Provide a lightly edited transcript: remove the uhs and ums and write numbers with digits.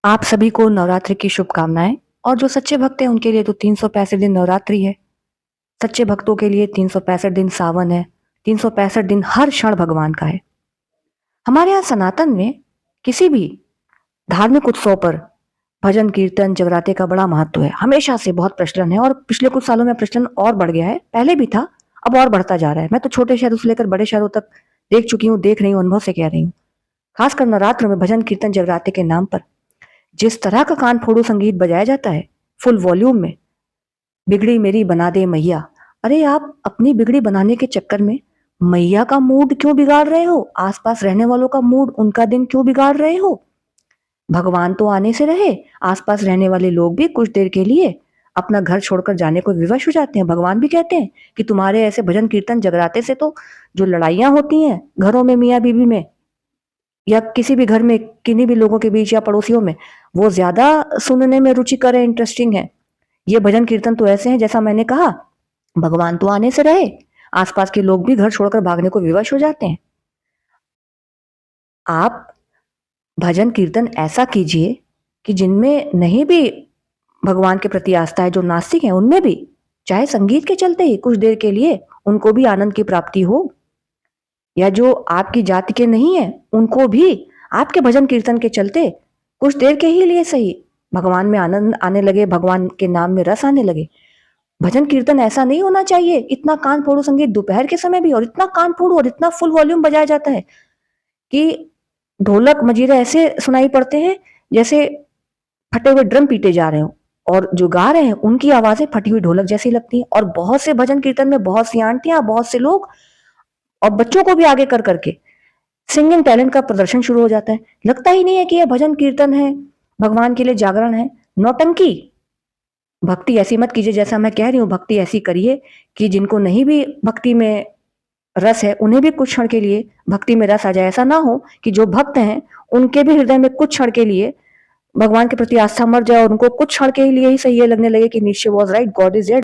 आप सभी को नवरात्रि की शुभकामनाएं। और जो सच्चे भक्त हैं उनके लिए तो 365 दिन नवरात्रि है। सच्चे भक्तों के लिए 365 दिन सावन है। 365 दिन हर क्षण भगवान का है। हमारे यहाँ सनातन में किसी भी धार्मिक उत्सव पर भजन कीर्तन जगराते का बड़ा महत्व है। हमेशा से बहुत प्रचलन है और पिछले कुछ सालों में प्रचलन और बढ़ गया है। पहले भी था, अब और बढ़ता जा रहा है। मैं तो छोटे शहरों से लेकर बड़े शहरों तक देख चुकी हूँ, देख रही हूँ, अनुभव से कह रही हूँ। खासकर नवरात्र में भजन कीर्तन जगराते के नाम पर जिस तरह का कान फोड़ू संगीत बजाया जाता है फुल वॉल्यूम में, बिगड़ी मेरी बना दे मैया। अरे आप अपनी बिगड़ी बनाने के चक्कर में मैया का मूड क्यों बिगाड़ रहे हो? आसपास रहने वालों का मूड, उनका दिन क्यों बिगाड़ रहे हो? भगवान तो आने से रहे, आसपास रहने वाले लोग भी कुछ देर के लिए अपना घर छोड़कर जाने को विवश हो जाते हैं। भगवान भी कहते हैं कि तुम्हारे ऐसे भजन कीर्तन जगराते से तो जो लड़ाइयां होती हैं घरों में, मियाँ बीवी में, या किसी भी घर में किन्हीं भी लोगों के बीच या पड़ोसियों में, वो ज्यादा सुनने में रुचिकर है, इंटरेस्टिंग है। ये भजन कीर्तन तो ऐसे हैं, जैसा मैंने कहा, भगवान तो आने से रहे, आसपास के लोग भी घर छोड़कर भागने को विवश हो जाते हैं। आप भजन कीर्तन ऐसा कीजिए कि जिनमें नहीं भी भगवान के प्रति आस्था है, जो नास्तिक हैं उनमें भी, चाहे संगीत के चलते ही कुछ देर के लिए उनको भी आनंद की प्राप्ति हो, या जो आपकी जाति के नहीं है उनको भी आपके भजन कीर्तन के चलते कुछ देर के ही लिए सही भगवान में आनंद आने लगे, भगवान के नाम में रस आने लगे। भजन कीर्तन ऐसा नहीं होना चाहिए इतना कान फोड़ू संगीत दोपहर के समय भी, और इतना कान फोड़ू और इतना फुल वॉल्यूम बजाया जाता है कि ढोलक मजीरे ऐसे सुनाई पड़ते हैं जैसे फटे हुए ड्रम पीटे जा रहे हो, और जो गा रहे हैं उनकी आवाजें फटी हुई ढोलक जैसी लगती हैं। और बहुत से भजन कीर्तन में बहुत सी आंटियां, बहुत से लोग और बच्चों को भी आगे कर करके सिंगिंग टैलेंट का प्रदर्शन शुरू हो जाता है। लगता ही नहीं है कि यह भजन कीर्तन है, भगवान के लिए जागरण है। नौटंकी। भक्ति ऐसी मत कीजिए, जैसा मैं कह रही हूँ, भक्ति ऐसी करिए कि जिनको नहीं भी भक्ति में रस है उन्हें भी कुछ क्षण के लिए भक्ति में रस आ जाए। ऐसा ना हो कि जो भक्त हैं उनके भी हृदय में कुछ क्षण के लिए भगवान के प्रति आस्था मर जाए और उनको कुछ क्षण के लिए ही सही ये लगने लगे कि नीचे was right, God is there.